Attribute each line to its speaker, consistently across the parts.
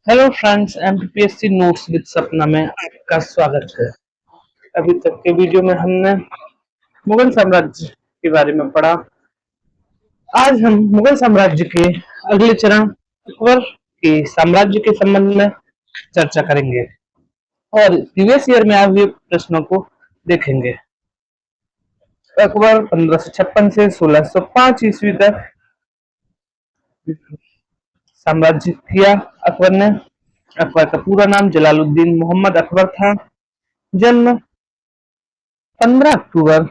Speaker 1: Hello friends, MPPSC notes with सपना में आपका स्वागत है। अभी तक के वीडियो में हमने मुगल साम्राज्य के बारे में पढ़ा। आज हम मुगल साम्राज्य के अगले चरण अकबर के साम्राज्य के संबंध में चर्चा करेंगे और प्रीवियस ईयर में आए हुए प्रश्नों को देखेंगे। अकबर 1556 से 1605 ईस्वी तक साम्राज्य किया। अकबर ने अकबर का पूरा नाम जलालुद्दीन मोहम्मद अकबर था। जन्म 15 अक्टूबर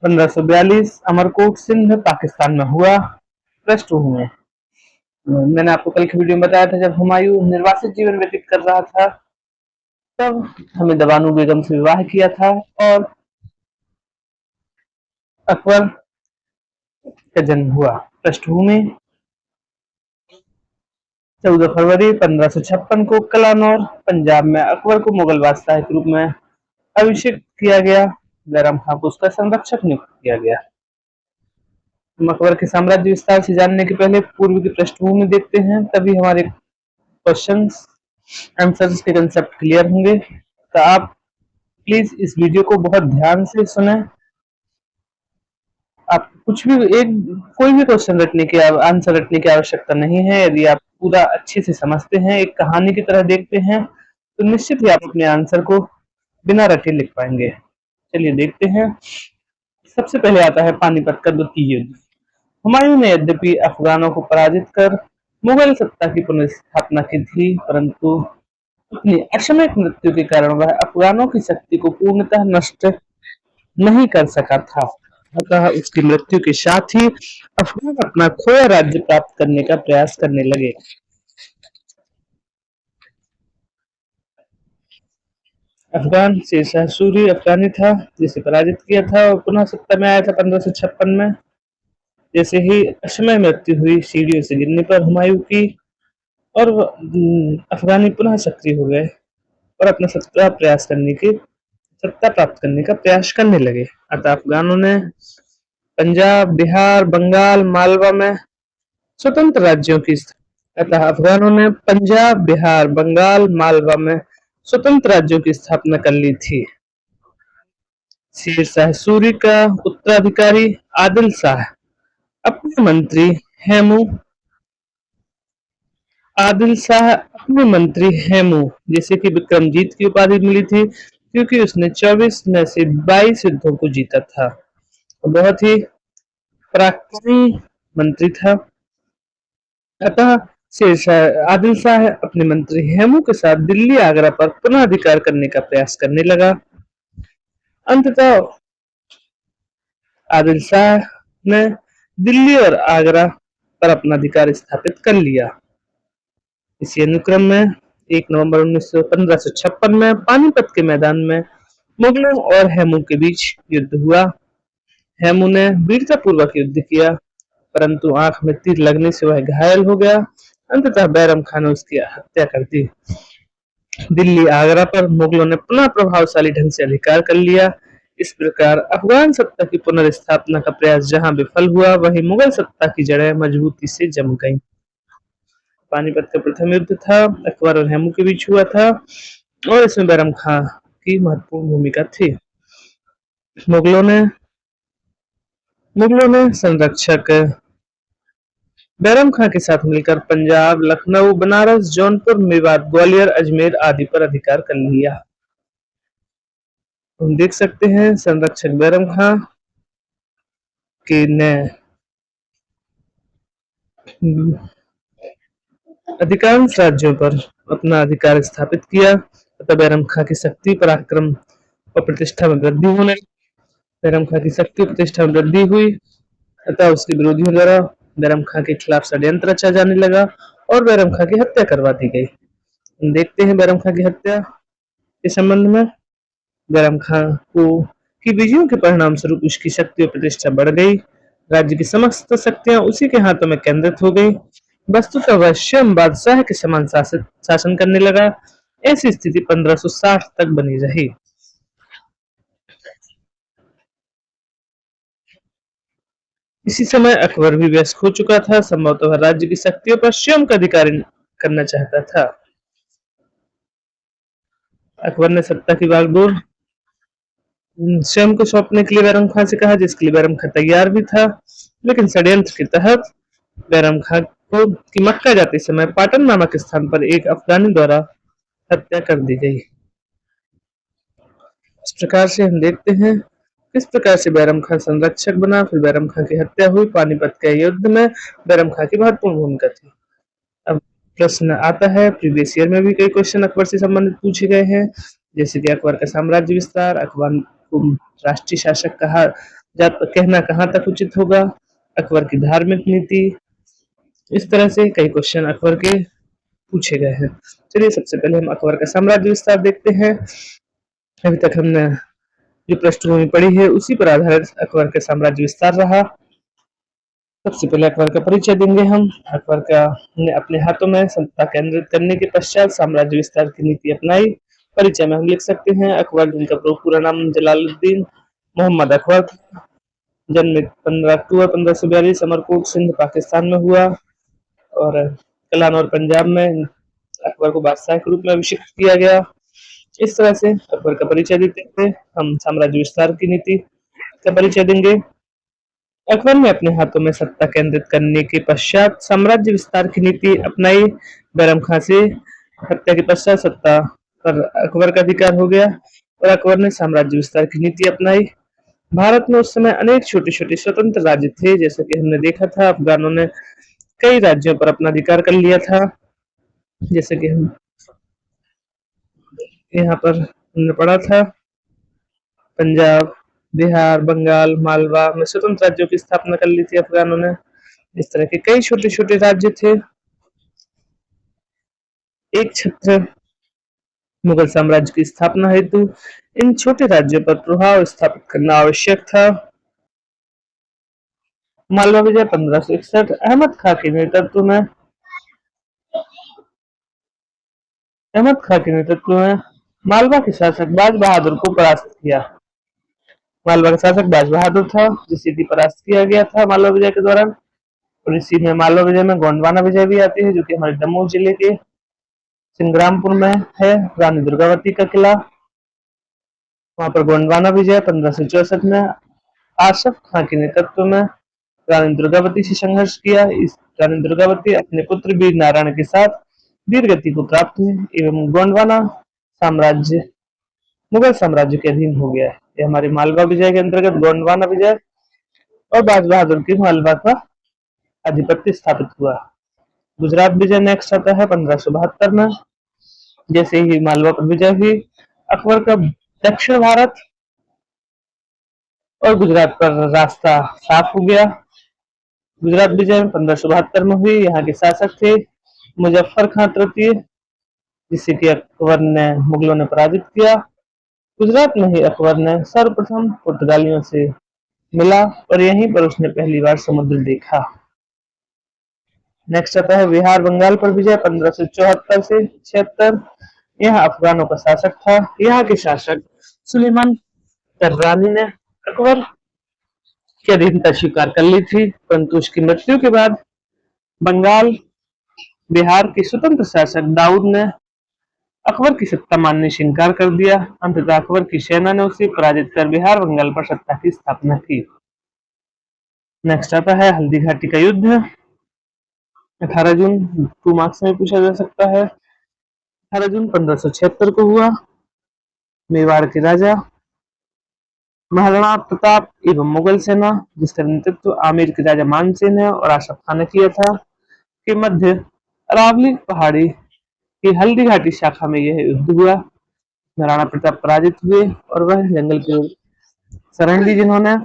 Speaker 1: 1542 अमरकोट सिंध पाकिस्तान में हुआ। पृष्ठभूमि मैंने आपको कल की वीडियो में बताया था, जब हुमायूं निर्वासित जीवन व्यतीत कर रहा था तब हमें दबानू बेगम से विवाह किया था और अकबर का जन्म हुआ। पृष्ठभूमि 14 फरवरी 1556 को कलानौर पंजाब में अकबर को मुगल बादशाह के रूप में अभिषेक किया गया। बैरम खां को उसका संरक्षक नियुक्त किया गया। हम अकबर के साम्राज्य विस्तार से जानने के पहले पूर्व की पृष्ठभूमि देखते हैं, तभी हमारे क्वेश्चंस आंसर्स के कंसेप्ट क्लियर होंगे। तो आप प्लीज इस वीडियो को बहुत ध्यान से सुने। आप कुछ भी कोई भी क्वेश्चन रटने की आंसर रटने की आवश्यकता नहीं है। यदि आप पूरा अच्छे से समझते हैं, एक कहानी की तरह देखते हैं, तो निश्चित ही आप अपने आंसर को बिना रटे लिख पाएंगे। चलिए देखते हैं। सबसे पहले आता है पानीपत का द्वितीय युद्ध। हुमायूं ने यद्यपि अफगानों को पराजित कर मुगल सत्ता की पुनर्स्थापना की थी, परंतु अपनी अक्षमिक मृत्यु के कारण वह अफगानों की शक्ति को पूर्णतः नष्ट नहीं कर सका था। अतः उसकी मृत्यु के साथ ही अफगान अपना खोया राज्य प्राप्त करने का प्रयास करने लगे। अफगान शेरशाह सूरी अफगानी था जिसे पराजित किया था और पुनः सत्ता में आया था 1556 में। जैसे ही अक्षमय मृत्यु हुई सीढ़ियों से गिरने पर हुमायूं की, और अफगानी पुनः सक्रिय हो गए और अपना सत्ता प्राप्त करने का प्रयास करने लगे। अतः अफगानों ने पंजाब, बिहार, बंगाल, मालवा में स्वतंत्र राज्यों की अतः अफगानों ने पंजाब, बिहार, बंगाल, मालवा में स्वतंत्र राज्यों की स्थापना कर ली थी। शेरशाह सूरी का उत्तराधिकारी आदिल शाह अपने मंत्री हेमू जैसे कि विक्रमजीत की उपाधि मिली थी, क्योंकि उसने 24 में से 22 युद्धों को जीता था। बहुत ही पराक्रमी मंत्री था। अतः शेरशाह आदिल शाह अपने मंत्री हेमू के साथ दिल्ली आगरा पर पुनः अधिकार करने का प्रयास करने लगा। अंततः आदिल शाह ने दिल्ली और आगरा पर अपना अधिकार स्थापित कर लिया। इसी अनुक्रम में 1 नवंबर 1556 में पानीपत के मैदान में मुगलों और हेमू के बीच युद्ध हुआ। हेमू ने वीरतापूर्वक युद्ध किया, परंतु आंख में तीर लगने से वह घायल हो गया। अंततः बैरम खान ने उसकी हत्या कर दी। दिल्ली आगरा पर मुगलों ने पुनः प्रभावशाली ढंग से अधिकार कर लिया। इस प्रकार अफगान सत्ता की पुनर्स्थापना का प्रयास जहां विफल हुआ, वहीं मुगल सत्ता की जड़ें मजबूती से जम गईं। पानीपत का प्रथम युद्ध था, अकबर और हेमू के बीच हुआ था और इसमें बैरम खां की महत्वपूर्ण भूमिका थी। मुगलों ने संरक्षक बैरम खां के साथ मिलकर पंजाब, लखनऊ, बनारस, जौनपुर, मेवात, ग्वालियर, अजमेर आदि पर अधिकार कर लिया। हम देख सकते हैं संरक्षक बैरम खां के ने अधिकांश राज्यों पर अपना अधिकार स्थापित किया। अतः बैरम खां की शक्ति, पराक्रम और प्रतिष्ठा में वृद्धि होने बैरम खां की शक्ति और प्रतिष्ठा में वृद्धि हुई। अतः उसके विरोधियों द्वारा बैरम खां के खिलाफ षड्यंत्र रचा जाने लगा और बैरम खां की हत्या करवा दी गई। हम देखते हैं बैरम खां की हत्या के संबंध में। बैरम खां की विजयों के परिणाम स्वरूप उसकी शक्ति और प्रतिष्ठा बढ़ गई। राज्य की समस्त शक्तियां उसी के हाथों में केंद्रित हो गई। वस्तुतः वह स्वयं बादशाह के समान शासन करने लगा। ऐसी स्थिति 1560 तक बनी रही। इसी समय अकबर भी वयस्क हो चुका था। संभवतः राज्य की शक्तियों पर स्वयं का अधिकार करना चाहता था। अकबर ने सत्ता की बागडोर स्वयं को सौंपने के लिए बैरम खां से कहा, जिसके लिए बैरम खां तैयार भी था, लेकिन षड्यंत्र के तहत बैरम खां को की मक्का जाते समय पाटन नामक स्थान पर एक अफगानी द्वारा हत्या कर दी गई। इस प्रकार से हम देखते हैं किस प्रकार से बैरम खां संरक्षक बना, फिर बैरम खां की हत्या हुई। पानीपत के युद्ध में बैरम खां की महत्वपूर्ण भूमिका थी। अब प्रश्न आता है, प्रीवियस ईयर में भी कई क्वेश्चन अकबर से संबंधित पूछे गए हैं, जैसे कि अकबर का साम्राज्य विस्तार, अकबर को राष्ट्रीय शासक कहना कहाँ तक उचित होगा, अकबर की धार्मिक नीति, इस तरह से कई क्वेश्चन अकबर के पूछे गए हैं। चलिए सबसे पहले हम अकबर का साम्राज्य विस्तार देखते हैं। अभी तक हमने जो पृष्ठभूमि पढ़ी है उसी पर आधारित अकबर का साम्राज्य विस्तार रहा। सबसे पहले अकबर का परिचय देंगे हम। अकबर का ने अपने हाथों में सत्ता केंद्रित करने के पश्चात साम्राज्य विस्तार की नीति अपनाई। परिचय में हम लिख सकते हैं, अकबर जिनका पूरा नाम जलालुद्दीन मोहम्मद अकबर, जन्म 15 अक्टूबर 1542 अमरकोट सिंध पाकिस्तान में हुआ और कलानौर पंजाब में अकबर को बादशाह के रूप में अभिषिक्त किया गया। इस तरह से अकबर का परिचय देते हुए हम साम्राज्य विस्तार की नीति का परिचय देंगे। अकबर ने अपने हाथों में सत्ता केंद्रित करने के पश्चात साम्राज्य विस्तार की नीति अपनाई। बैरम खां से हत्या के पश्चात सत्ता पर अकबर का अधिकार हो गया और अकबर ने साम्राज्य विस्तार की नीति अपनाई। भारत में उस समय अनेक छोटे छोटे स्वतंत्र राज्य थे, जैसे कि हमने देखा था अफगानों ने कई राज्यों पर अपना अधिकार कर लिया था, जैसे कि हम यहाँ पर हमने पढ़ा था पंजाब, बिहार, बंगाल, मालवा में स्वतंत्र राज्यों की स्थापना कर ली थी अफगानों ने। इस तरह के कई छोटे छोटे राज्य थे। एक छत्र मुगल साम्राज्य की स्थापना हेतु इन छोटे राज्यों पर प्रभाव स्थापित करना आवश्यक था। मालवा विजय 1561 अहमद खां के नेतृत्व में मालवा के शासक बाज बहादुर को परास्त किया। मालवा का शासक बाज बहादुर था, जिसे परास्त किया गया था मालवा विजय के दौरान। और इसी में मालवा विजय में गोंडवाना विजय भी आती है, जो कि हमारे दमोह जिले के सिंग्रामपुर में है, रानी दुर्गावती का किला। वहां पर गोंडवाना विजय 1564 में आसफ खां के नेतृत्व में रानी दुर्गावती से संघर्ष किया। इस रानी दुर्गावती अपने पुत्र वीर नारायण के साथ वीर गति को प्राप्त हुई एवं गोंडवाना साम्राज्य मुगल साम्राज्य के अधीन हो गया है। ये हमारे मालवा विजय के अंतर्गत गोंडवाना विजय और बाज बहादुर की मालवा का आधिपत्य स्थापित हुआ। गुजरात विजय नेक्स्ट आता है 1572 में। जैसे ही मालवा पर विजय हुई, अकबर का दक्षिण भारत और गुजरात पर रास्ता साफ हो गया। गुजरात विजय 1572 में हुई। यहाँ के शासक थे मुजफ्फर खां तृतीय, जिसे कि अकबर ने मुगलों ने पराजित किया। गुजरात में ही अकबर ने सर्वप्रथम पुर्तगालियों से मिला और यहीं पर उसने पहली बार समुद्र देखा। नेक्स्ट आता है बिहार बंगाल पर विजय 1574 से 76। यह अफगानों का शासक था। यहाँ के शासक सुलेमान तर्रानी ने अकबर की अधीनता स्वीकार कर ली थी, परंतु उसकी मृत्यु के बाद बंगाल बिहार के स्वतंत्र शासक दाऊद ने अकबर की सत्ता मानने से इनकार कर दिया। अंततः अकबर की सेना ने उसे पराजित कर बिहार बंगाल पर सत्ता की स्थापना की। नेक्स्ट आता है हल्दी घाटी का युद्ध 18 जून 2 मार्क्स में पूछा जा सकता है। 18 जून 1576 को हुआ। मेवाड़ के राजा महाराणा प्रताप एवं मुगल सेना, जिसका नेतृत्व आमेर के राजा मानसिंह ने और आसफ खान ने किया था, के मध्य अरावली पहाड़ी की हल्दी घाटी शाखा में यह युद्ध हुआ। महाराणा प्रताप पराजित हुए और वह जंगल की ओर शरण ली जिन्होंने,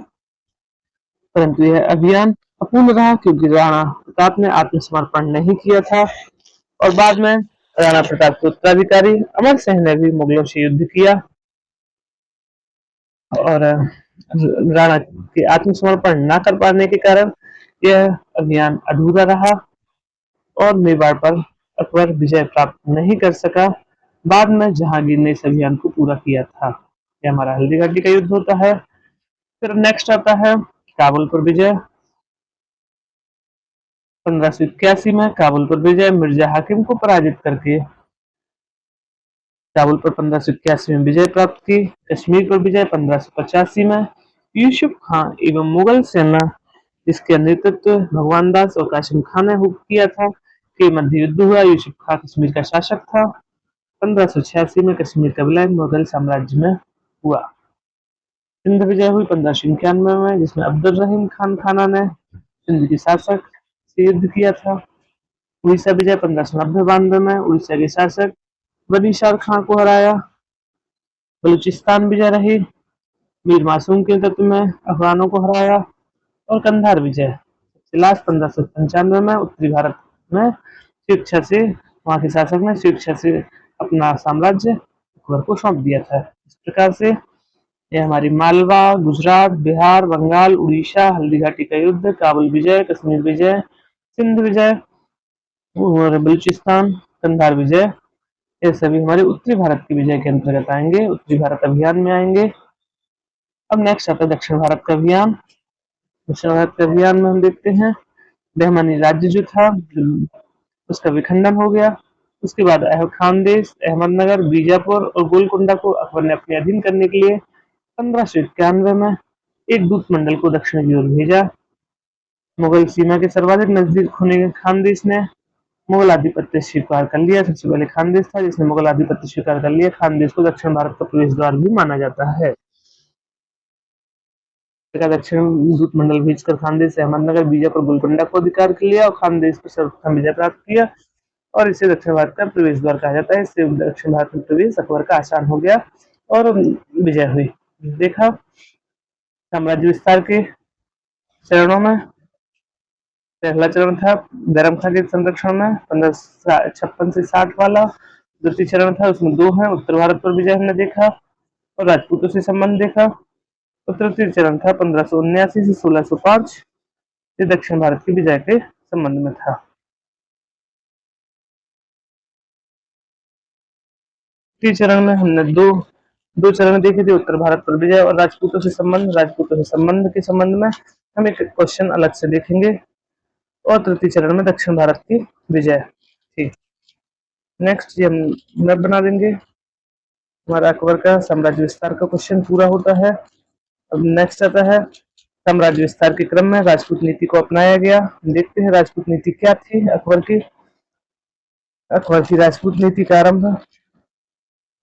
Speaker 1: परंतु यह अभियान अपूर्ण रहा क्योंकि राणा प्रताप ने आत्मसमर्पण नहीं किया था और बाद में राणा प्रताप के उत्तराधिकारी अमर सिंह ने भी मुगलों से युद्ध किया और राणा के आत्मसमर्पण न कर पाने के कारण यह अभियान अधूरा रहा और मेवाड़ पर अकबर विजय प्राप्त नहीं कर सका। बाद में जहांगीर ने इस अभियान को पूरा किया था। यह हमारा हल्दी घाटी का युद्ध होता है। फिर नेक्स्ट आता है काबुल पर विजय 1581 में काबुल पर विजय, मिर्जा हाकिम को पराजित करके काबुल पर 1581 में विजय प्राप्त की। कश्मीर पर विजय 1585 में। यूसुफ खां एवं मुगल सेना जिसके नेतृत्व भगवान दास और कासिम खान ने किया था के मध्य युद्ध हुआ। यूसुफ खां कश्मीर का शासक था। 1586 में कश्मीर का विलय मुगल साम्राज्य में हुआ। सिंध विजय हुई 1591 में, जिसमें अब्दुल रहीम खान खाना ने सिंध के शासक से युद्ध किया था। उड़ीसा विजय 1590-92 में, उड़ीसा के शासक वली शाह खां को हराया। बलूचिस्तान विजय रही, मीर मासूम के नेतृत्व में अफगानों को हराया। और कंधार विजय लास्ट 1595 में, उत्तरी भारत में स्वेच्छा से वहां के शासक ने स्वेच्छा से अपना साम्राज्य अकबर को सौंप दिया था। इस प्रकार से यह हमारी मालवा, गुजरात, बिहार, बंगाल, उड़ीसा, हल्दी घाटी का युद्ध, काबुल विजय, कश्मीर विजय, सिंध विजय और बलूचिस्तान, कंधार विजय, ये सभी हमारे उत्तरी भारत की विजय के अंतर्गत आएंगे, उत्तरी भारत अभियान में आएंगे। अब नेक्स्ट आता है दक्षिण भारत का अभियान। दक्षिण भारत के अभियान में हम देखते हैं बहमानी राज्य जो था उसका विखंडन हो गया। उसके बाद खानदेश, अहमदनगर, बीजापुर और गोलकुंडा को अकबर ने अपने अधीन करने के लिए 1591 में एक दूत मंडल को दक्षिण की ओर भेजा। मुगल सीमा के सर्वाधिक नजदीक होने खानदेश ने मुगल आधिपत्य स्वीकार कर लिया। सबसे पहले खानदेश था जिसने मुगल आधिपत्य स्वीकार कर लिया। खानदेश को दक्षिण भारत का प्रवेश द्वार भी माना जाता है। दक्षिण दूत मंडल भेजकर खानदेश, अहमदनगर, बीजापुर, गोलकुंडा को अधिकार कर लिया और खानदेश पर सर्वप्रथम विजय प्राप्त किया और इसे दक्षिण भारत का प्रवेश द्वार कहा जाता है। इससे दक्षिण भारत में प्रवेश अकबर का आसान हो गया और विजय हुई। देखा साम्राज्य विस्तार के चरणों में पहला चरण था बैरम खां के संरक्षण में 1556 से 60 वाला। द्वितीय चरण था उसमें दो है, उत्तर भारत पर विजय हमने देखा और राजपूतों से संबंध देखा। और तृतीय चरण था 1579 से 1605, ये दक्षिण भारत की विजय के संबंध में था। तृतीय चरण में हमने दो चरण देखे थे, उत्तर भारत पर विजय और राजपूतों से संबंध के संबंध में हम एक क्वेश्चन अलग से देखेंगे। और तृतीय चरण में दक्षिण भारत की विजय। ठीक, नेक्स्ट ये हम मैप बना देंगे। हमारा अकबर का साम्राज्य विस्तार का क्वेश्चन पूरा होता है। अब नेक्स्ट आता है साम्राज्य विस्तार के क्रम में राजपूत नीति को अपनाया गया। देखते हैं राजपूत नीति क्या थी अकबर की। अकबर की राजपूत नीति का आरंभ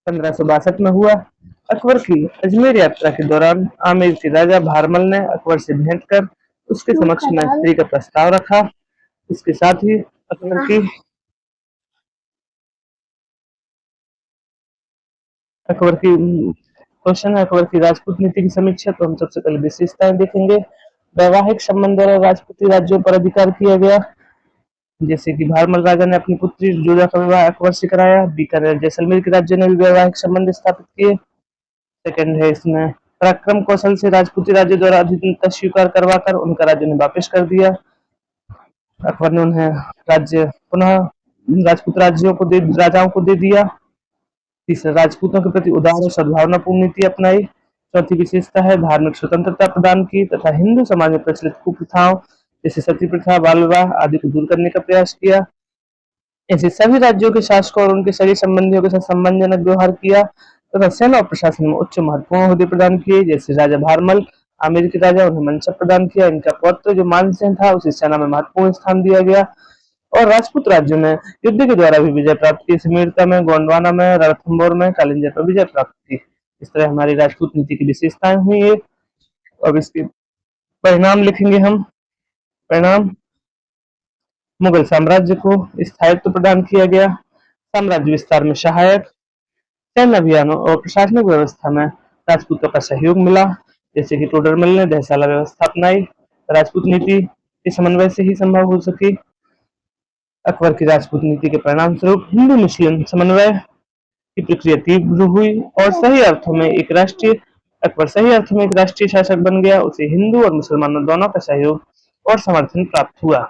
Speaker 1: 1562 में हुआ। अकबर की अजमेर यात्रा के दौरान आमेर के राजा भारमल ने अकबर से भेंट कर उसके समक्ष मैत्री का प्रस्ताव रखा। इसके साथ ही अकबर की क्वेश्चन है अकबर की राजपूत नीति की समीक्षा। तो हम सबसे पहले विशेषताएं देखेंगे। वैवाहिक संबंध और राजपूती राज्यों पर अधिकार किया गया, जैसे कि भारमल राजा ने अपनी पुत्री जोधा का विवाह अकबर से कराया। बीकानेर जैसलमेर के राज्य ने भी वैवाहिक संबंध स्थापित किए। सेकंड है इसमें पराक्रम कौशल से राजपूती राज्य द्वारा अधीनता स्वीकार करवाकर उनका राज्य ने वापस कर दिया। अकबर ने उन्हें राज्य पुनः राजपूत राजाओं को दे दिया। तीसरा राजपूतों के प्रति उदार और सद्भावनापूर्ण नीति अपनाई। चौथी विशेषता है धार्मिक स्वतंत्रता प्रदान की तथा हिंदू समाज में प्रचलित कुप्रथाओं जैसे सती प्रथा, बाल विवाह आदि को दूर करने का प्रयास किया। ऐसे सभी राज्यों के शासकों और उनके सभी संबंधियों के साथ सम्मानजनक व्यवहार किया तथा सेना और प्रशासन में उच्च महत्वपूर्ण ओहदे प्रदान किए। जैसे राजा भारमल आमेर के राजा उन्हें मनसब प्रदान किया। इनका पौत्र जो मानसेन था उसे सेना में महत्वपूर्ण स्थान दिया गया। और राजपूत राज्यों में युद्ध के द्वारा भी विजय प्राप्त की। सिमरता में, गोंडवाना में, रणथंभौर में कालिंजर पर विजय प्राप्त की। इस तरह हमारी राजपूत नीति की विशेषताएं हुई है। अब इसके परिणाम लिखेंगे हम। परिणाम मुगल साम्राज्य को स्थायित्व प्रदान किया गया। साम्राज्य विस्तार में सहायक, सैन्य अभियानों और प्रशासनिक व्यवस्था में राजपूतों का सहयोग मिला, जैसे कि टोडरमल ने दहसाला व्यवस्था अपनाई। राजपूत नीति के समन्वय से ही संभव हो सकी। अकबर की राजपूत नीति के परिणाम स्वरूप हिंदू मुस्लिम समन्वय की प्रक्रिया तीव्र हुई और अकबर सही अर्थों में एक राष्ट्रीय शासक बन गया। उसे हिंदू और मुसलमानों दोनों का सहयोग और समर्थन प्राप्त हुआ।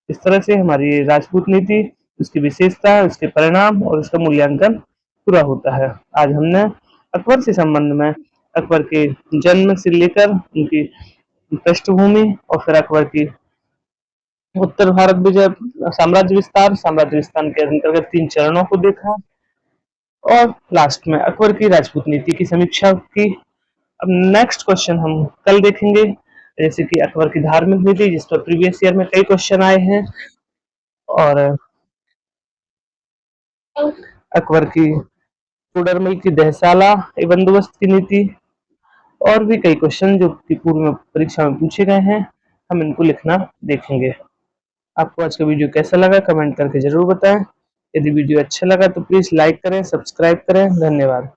Speaker 1: इस तरह से हमारी राजपूत नीति, उसकी विशेषता, उसके परिणाम और उसका मूल्यांकन पूरा होता है। आज हमने अकबर से संबंध में अकबर के जन्म से लेकर उनकी पृष्ठभूमि और फिर अकबर की उत्तर भारत विजय, साम्राज्य विस्तार के अंतर्गत 3 चरणों को देखा और लास्ट में अकबर की राजपूत नीति की समीक्षा की। अब नेक्स्ट क्वेश्चन हम कल देखेंगे, जैसे कि अकबर की धार्मिक नीति, जिस पर प्रीवियस ईयर में कई क्वेश्चन आए हैं, और अकबर की टोडरमल की दहसाला ए बंदोबस्त की नीति, और भी कई क्वेश्चन जो कि पूर्व में परीक्षा में पूछे गए हैं, हम इनको लिखना देखेंगे। आपको आज का वीडियो कैसा लगा कमेंट करके जरूर बताएं। यदि वीडियो अच्छा लगा तो प्लीज लाइक करें, सब्सक्राइब करें। धन्यवाद।